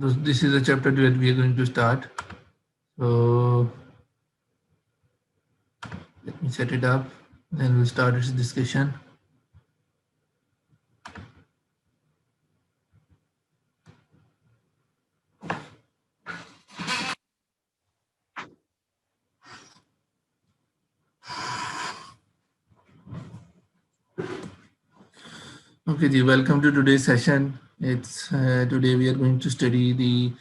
This is a chapter that we are going to start. So let me set it up, then we'll start this discussion. Okay, ji, welcome to today's session. It's today we are going to study the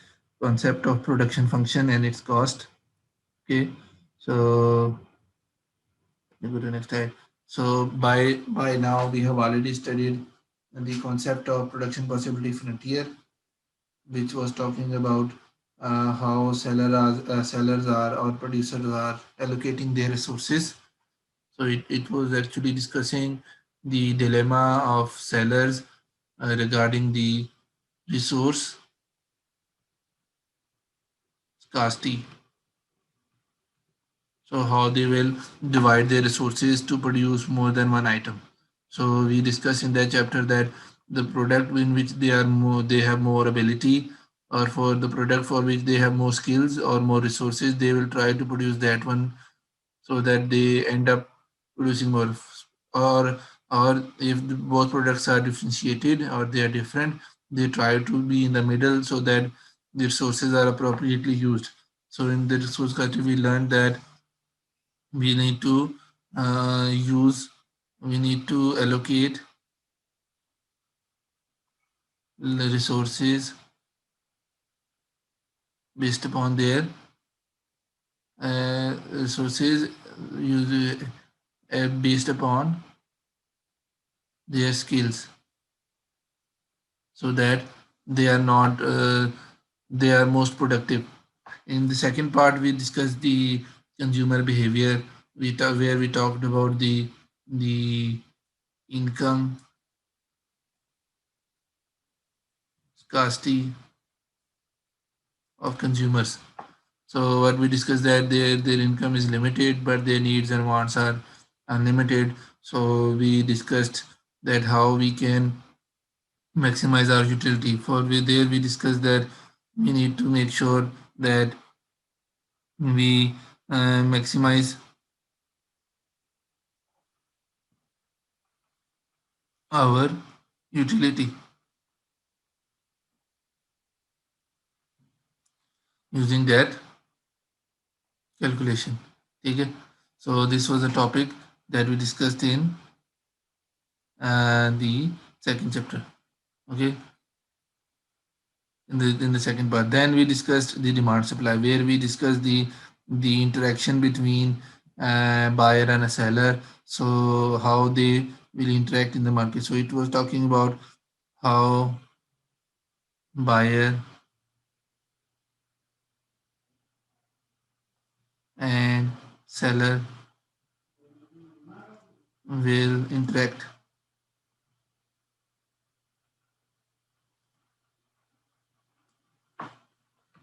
concept of production function and its cost. Okay, so let me go to next slide. So by now we have already studied the concept of production possibility frontier, which was talking about how sellers are or producers are allocating their resources. So it was actually discussing the dilemma of sellers regarding the resource scarcity. So how they will divide their resources to produce more than one item. So we discussed in that chapter that the product in which they have more ability, or for the product for which they have more skills or more resources, they will try to produce that one so that they end up producing more. Or if both products are differentiated or they are different, they try to be in the middle so that the resources are appropriately used. So in the resource category, we learned that we need to use we need to allocate the resources based upon their resources use based upon their skills, so that they are not they are most productive. In the second part, we discussed the consumer behavior. Where we talked about the income scarcity of consumers. So what we discussed that their income is limited, but their needs and wants are unlimited. So we discussed that how we can maximize our utility. We discussed that we need to make sure that we maximize our utility using that calculation. Okay. So this was a topic that we discussed in the second chapter. Okay, in the second part. Then we discussed the demand supply, where we discussed the interaction between buyer and a seller. So how they will interact in the market. So it was talking about how buyer and seller will interact.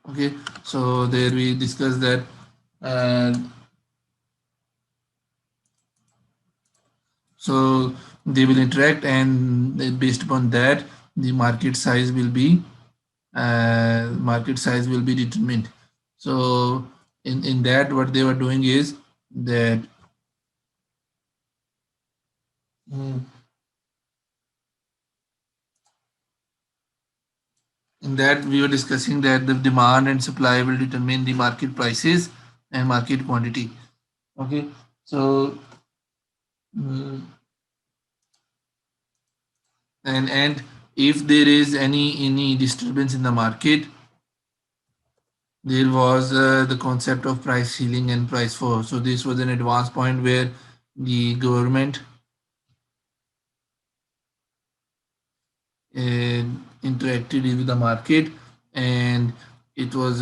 Okay, so there we discussed that uh, so they will interact, and based upon that the market size will be determined. So in that, what they were doing is that mm, in that we were discussing that the demand and supply will determine the market prices and market quantity. Okay, so mm, and if there is any disturbance in the market, there was the concept of price ceiling and price floor. So this was an advanced point where the government uh, interacted with the market, and it was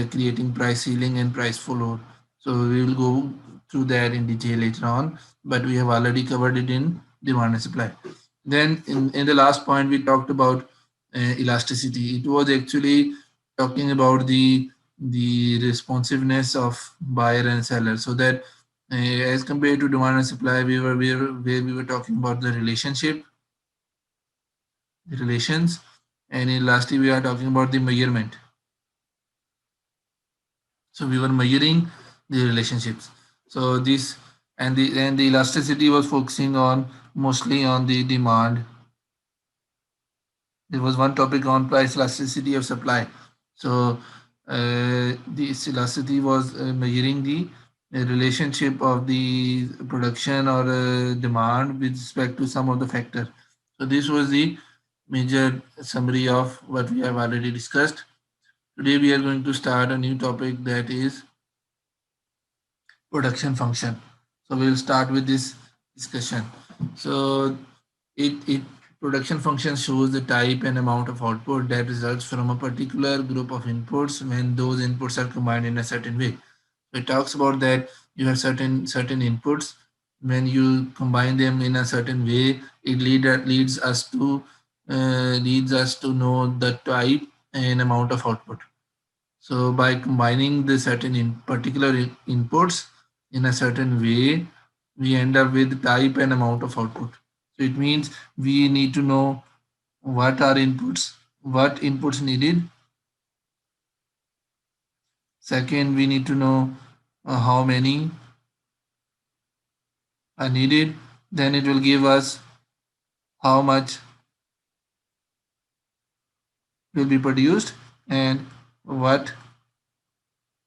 creating price ceiling and price floor. So we will go through that in detail later on, but we have already covered it in demand and supply. Then in the last point, we talked about elasticity. It was actually talking about the responsiveness of buyer and seller, so that as compared to demand and supply, we were talking about the relations, And in lastly, we are talking about the measurement. So we were measuring the relationships. So this and the elasticity was focusing on mostly on the demand. There was one topic on price elasticity of supply. So this elasticity was measuring the relationship of the production or demand with respect to some of the factor. So this was the major summary of what we have already discussed. Today we are going to start a new topic, that is production function. So we'll start with this discussion. So it production function shows the type and amount of output that results from a particular group of inputs when those inputs are combined in a certain way. So it talks about that you have certain inputs. When you combine them in a certain way, it leads us to know the type and amount of output. So by combining the certain particular inputs in a certain way, we end up with type and amount of output. So it means we need to know what inputs needed. Second, we need to know how many are needed. Then it will give us how much will be produced and what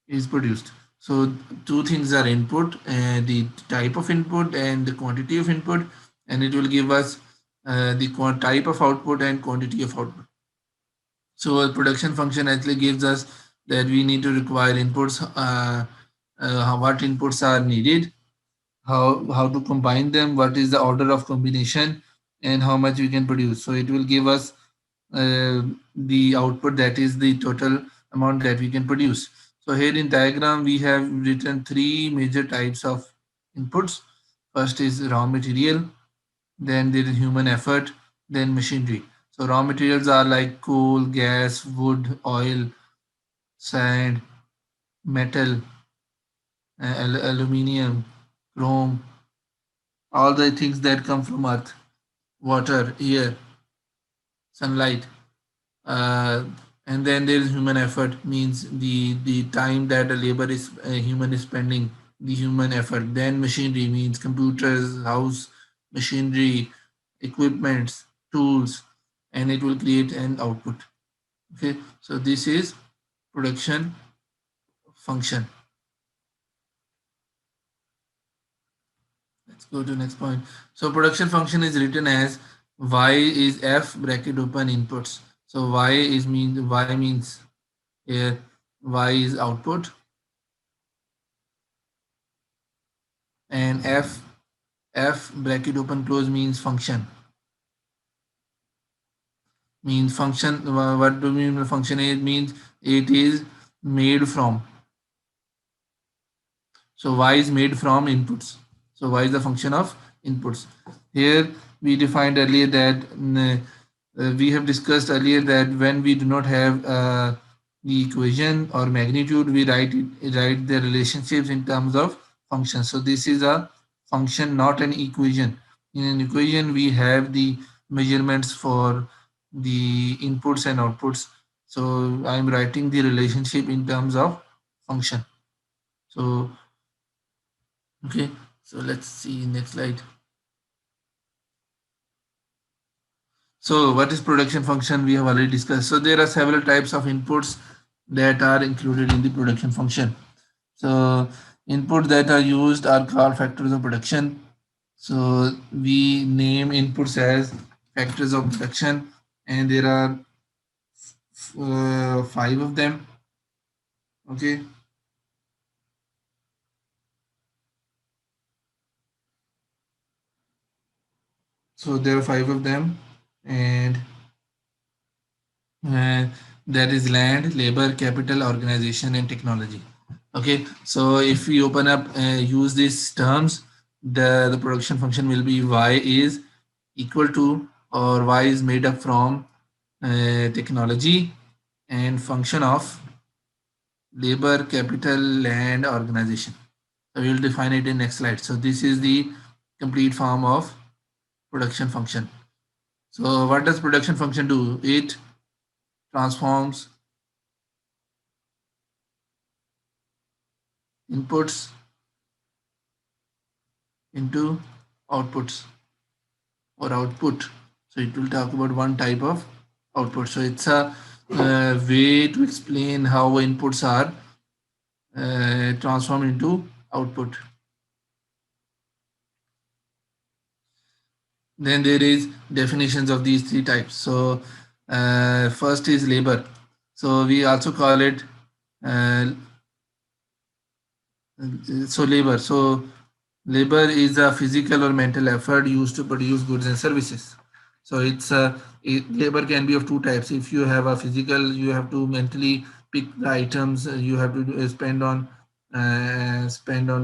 is produced. So two things are input, the type of input and the quantity of input, and it will give us the type of output and quantity of output. So a production function actually gives us that we need to require inputs, what inputs are needed, how to combine them, what is the order of combination, and how much we can produce. So it will give us the output, that is the total amount that we can produce. So here in diagram we have written three major types of inputs. First is raw material, then there is human effort, then machinery. So raw materials are like coal, gas, wood, oil, sand, metal, aluminium, chrome, all the things that come from earth, water, air, sunlight. uh, and then there is human effort, means the time that a labor is human is spending, the human effort. Then machinery means computers, house machinery, equipments, tools, and it will create an output. Okay, so this is production function. Let's go to next point. So production function is written as y is f bracket open inputs. So y means here y is output, and f bracket open close means function. Means function. What do we mean by function? It means it is made from. So y is made from inputs. So y is the function of inputs. Here we defined earlier that we have discussed earlier that when we do not have the equation or magnitude, we write the relationships in terms of function. So this is a function, not an equation. In an equation, we have the measurements for the inputs and outputs. So I am writing the relationship in terms of function. So okay, so let's see next slide. So what is production function? We have already discussed. So there are several types of inputs that are included in the production function. So inputs that are used are called factors of production. So we name inputs as factors of production, and there are five of them. Okay, so there are five of them, and uh, that is land, labor, capital, organization, and technology. Okay, so if we open up, use these terms, the production function will be y is equal to, or y is made up from technology and function of labor, capital, land, organization. So we will define it in next slide. So this is the complete form of production function. So what does production function do? It transforms inputs into outputs or output. So it will talk about one type of output. So it's a way to explain how inputs are transformed into output. Then there is definitions of these three types. So first is labor. So we also call it uh, labor. So labor is a physical or mental effort used to produce goods and services. So labor can be of two types. If you have a physical, you have to mentally pick the items. You have to spend on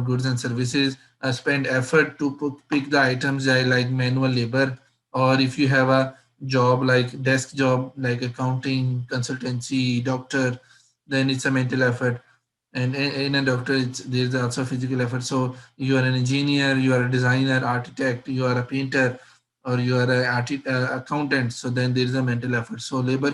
goods and services. Spend effort to pick the items like manual labor. Or if you have a job like desk job like accounting, consultancy, doctor, then it's a mental effort. And in a doctor there's also physical effort. So you are an engineer, you are a designer, architect, you are a painter, or you are a accountant, so then there is a mental effort. So labor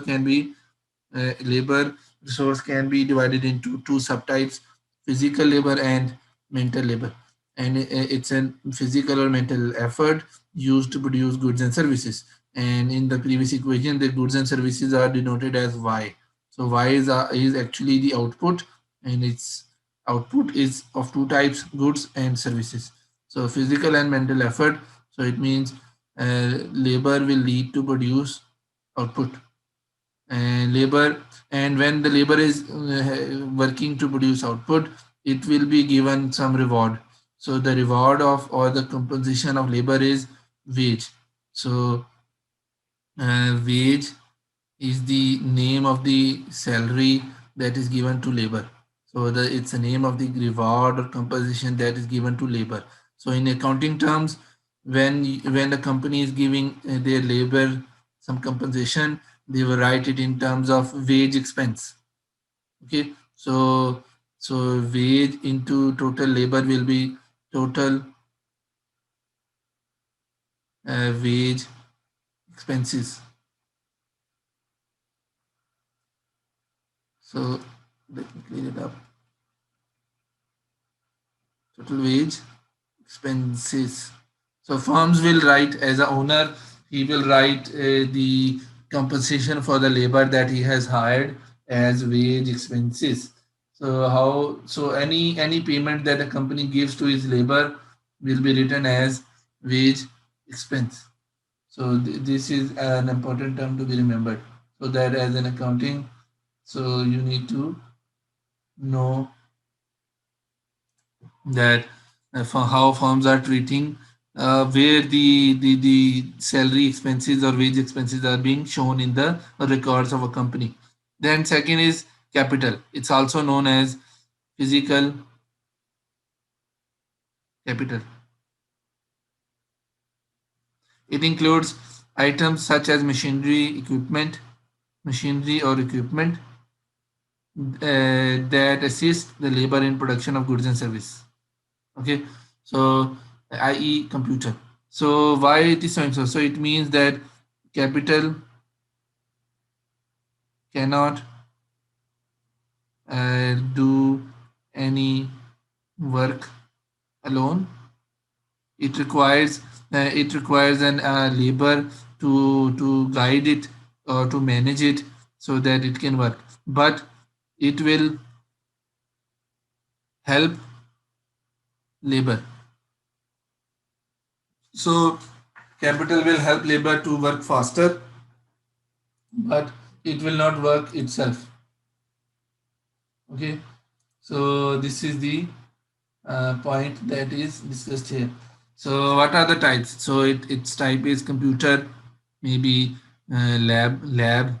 resource can be divided into two subtypes: physical labor and mental labor. And it's a physical or mental effort used to produce goods and services. And in the previous equation, the goods and services are denoted as y. So y is actually the output, and its output is of two types: goods and services. So physical and mental effort, so it means labor will lead to produce output. And labor, and when the labor is working to produce output, it will be given some reward. So the reward of or the compensation of labor is wage. So wage is the name of the salary that is given to labor. So it's a name of the reward or compensation that is given to labor. So in accounting terms, when the company is giving their labor some compensation, they will write it in terms of wage expense. Okay, so wage into total labor will be total wage expenses. So let me clean it up. Total wage expenses. So firms will write, as a owner, he will write the compensation for the labor that he has hired as wage expenses. So any payment that a company gives to his labor will be written as wage expense. So this is an important term to be remembered. So that as an accounting, so you need to know that for how firms are treating where the salary expenses or wage expenses are being shown in the records of a company. Then second is capital. It's also known as physical capital. It includes items such as machinery or equipment that assist the labor in production of goods and service. Okay, so i.e. computer. So why it is so it means that capital cannot do any work alone. It requires an labor to guide it or to manage it so that it can work, but it will help labor. So capital will help labor to work faster, but it will not work itself. Okay, so this is the point that is discussed here. So what are the types? So its type is computer, maybe lab,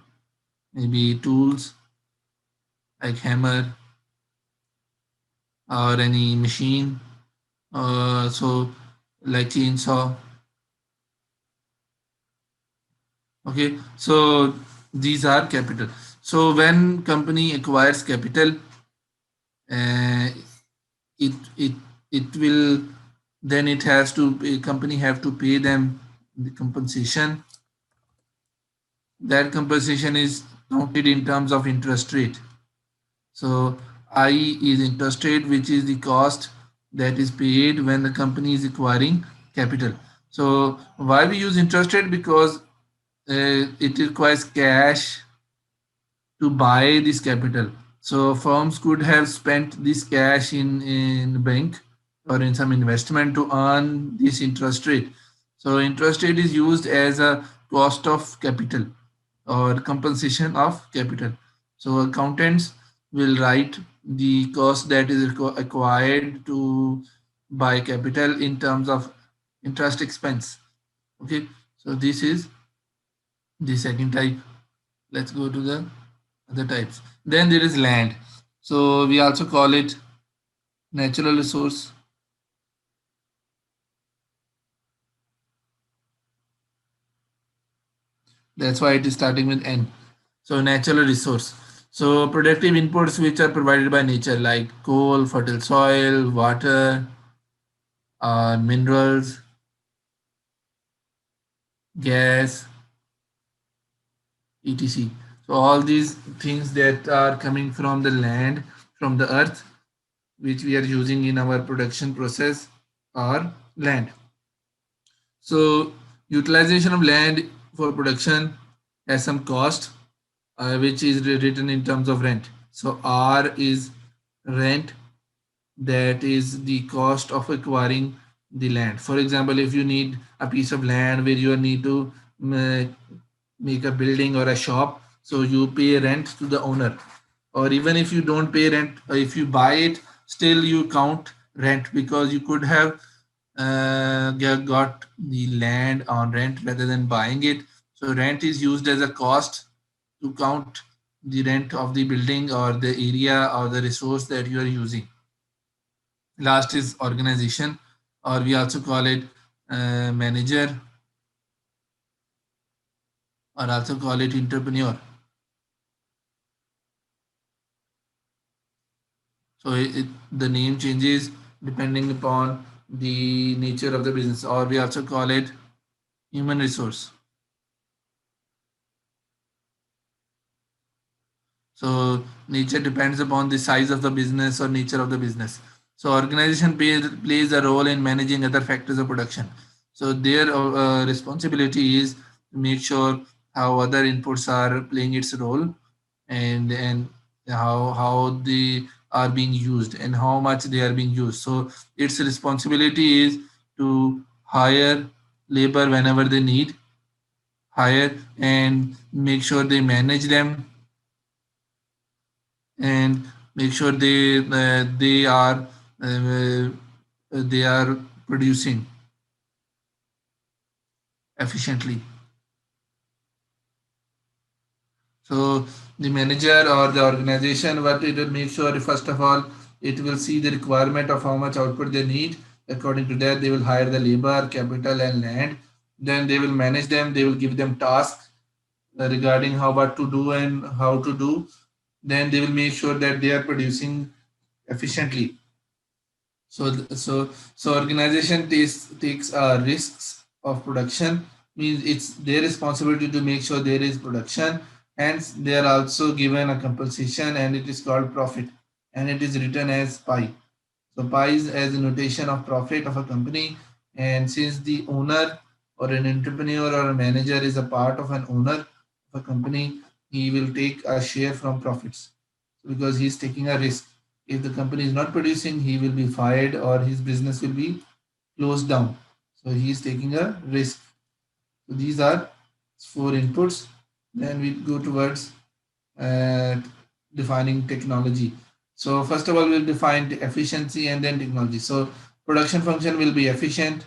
maybe tools like hammer or any machine, so like chainsaw. Okay, so these are capital. So when company acquires capital, uh, it it will, then it has to, a company have to pay them the compensation. That compensation is counted in terms of interest rate. So I is interest rate, which is the cost that is paid when the company is acquiring capital. So why we use interest rate? Because it requires cash to buy this capital. So firms could have spent this cash in bank or in some investment to earn this interest rate. So interest rate is used as a cost of capital or compensation of capital. So accountants will write the cost that is acquired to buy capital in terms of interest expense. Okay, so this is the second type. Let's go to the other types. Then there is land. So we also call it natural resource. That's why it is starting with N. So natural resource. So productive inputs which are provided by nature like coal, fertile soil, water, minerals, gas, etc. So all these things that are coming from the land, from the earth, which we are using in our production process are land. So utilization of land for production has some cost, which is written in terms of rent. So R is rent, that is the cost of acquiring the land. For example, if you need a piece of land where you need to make a building or a shop, so you pay rent to the owner. Or even if you don't pay rent, if you buy it, still you count rent because you could have got the land on rent rather than buying it. So rent is used as a cost to count the rent of the building or the area or the resource that you are using. Last is organization, or we also call it manager, or also call it entrepreneur. So the name changes depending upon the nature of the business, or we also call it human resource. So nature depends upon the size of the business or nature of the business. So organization plays a role in managing other factors of production. So their responsibility is to make sure how other inputs are playing its role, and how they are being used and how much they are being used. So its responsibility is to hire labor whenever they need, hire and make sure they manage them and make sure uh, they are producing efficiently. So the manager or the organization, what it will make sure, first of all, it will see the requirement of how much output they need. According to that, they will hire the labor, capital, and land. Then they will manage them. They will give them tasks regarding how what to do and how to do. Then they will make sure that they are producing efficiently. So organization takes risks of production, means it's their responsibility to make sure there is production. Hence, they are also given a compensation, and it is called profit, and it is written as pi. So pi is as a notation of profit of a company, and since the owner or an entrepreneur or a manager is a part of an owner of a company, he will take a share from profits because he's taking a risk. If the company is not producing, he will be fired or his business will be closed down. So he is taking a risk. So these are four inputs. Then we go towards uh, defining technology. So first of all, we'll define efficiency and then technology. So production function will be efficient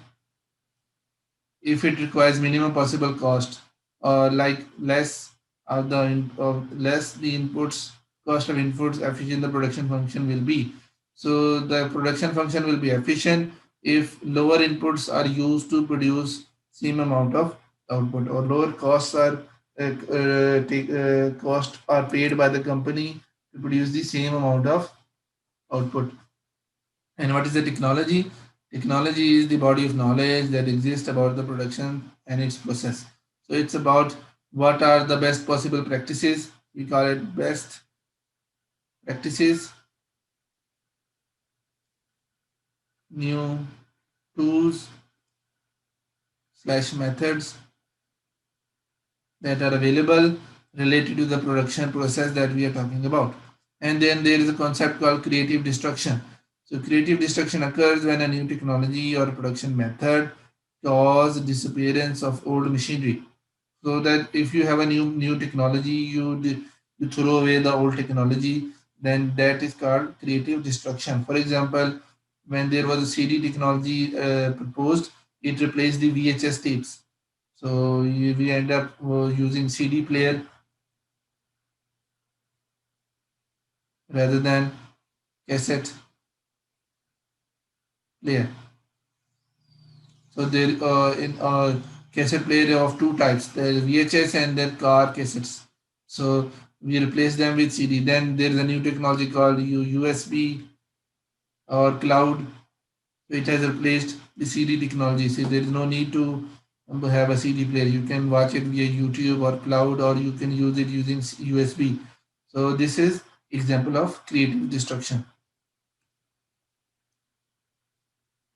if it requires minimum possible cost, or like less of less the inputs cost of inputs, efficient the production function will be. So the production function will be efficient if lower inputs are used to produce same amount of output, or lower costs are cost are paid by the company to produce the same amount of output. And what is the technology? Technology is the body of knowledge that exists about the production and its process. So it's about what are the best possible practices we call it best practices, new tools slash methods that are available related to the production process that we are talking about. And then there is a concept called creative destruction. So creative destruction occurs when a new technology or production method cause disappearance of old machinery. So that if you have a new technology, you throw away the old technology, then that is called creative destruction. For example, when there was a CD technology proposed, it replaced the VHS tapes. So we end up using CD player rather than cassette player. So there in cassette player of two types, there is VHS and then car cassettes. So we replace them with CD. Then there is a new technology called USB or cloud. So it has replaced the CD technology. So there is no need to have a CD player. You can watch it via YouTube or cloud, or you can use it using USB. So this is example of creative destruction.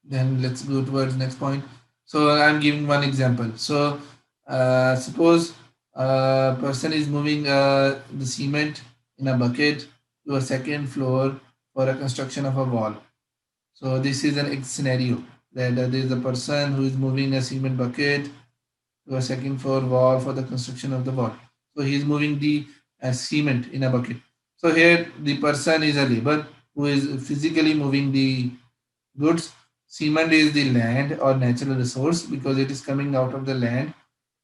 Then let's go towards next point. So I'm giving one example. So suppose a person is moving the cement in a bucket to a second floor for a construction of a wall. So this is an scenario that there is a person who is moving a cement bucket to a second floor wall for the construction of the wall. So he is moving the cement in a bucket. So here the person is a labor who is physically moving the goods. Cement is the land or natural resource because it is coming out of the land.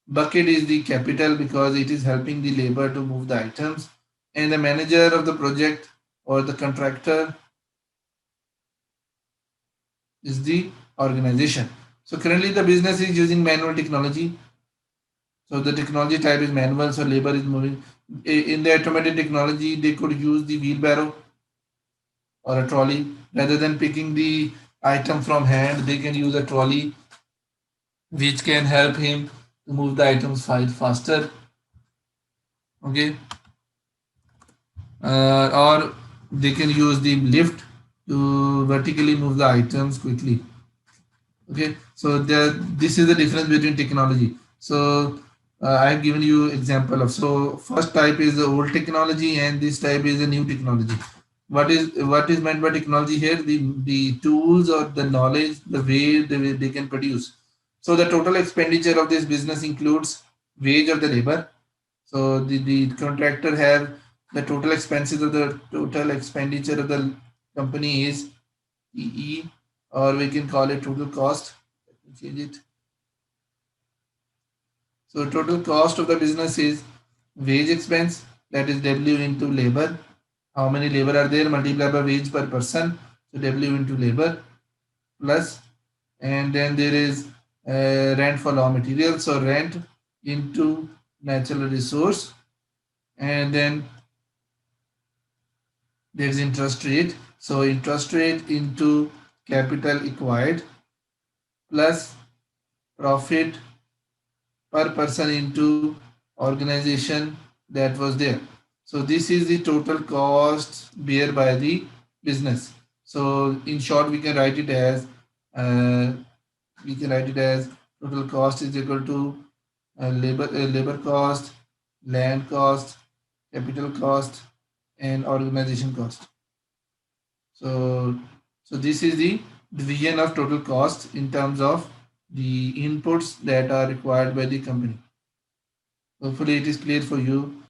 Bucket is the capital because it is helping the labor to move the items. And the manager of the project or the contractor is the organization. So currently the business is using manual technology. So the technology type is manual, so labor is moving. In the automated technology, they could use the wheelbarrow or a trolley rather than picking the item from hand. They can use a trolley which can help him to move the items faster. Okay, or they can use the lift to vertically move the items quickly. Okay, so this is the difference between technology. So I have given you example of, so first type is the old technology and this type is the new technology. What is meant by technology here? The tools or the knowledge, the way they can produce. So the total expenditure of this business includes wage of the labor. So the contractor have the total expenses of the total expenditure of the company is EE, or we can call it total cost. Let me change it. So total cost of the business is wage expense, that is W into labor. How many labor are there multiplied by wage per person? So W into labor plus, and then there is rent for raw material. So rent into natural resource, and then there is interest rate. So interest rate into capital acquired plus profit per person into organization that was there. So this is the total cost bear by the business. So in short, uh, we can write it as total cost is equal to labor cost, land cost, capital cost, and organization cost. So this is the division of total cost in terms of the inputs that are required by the company. Hopefully it is clear for you.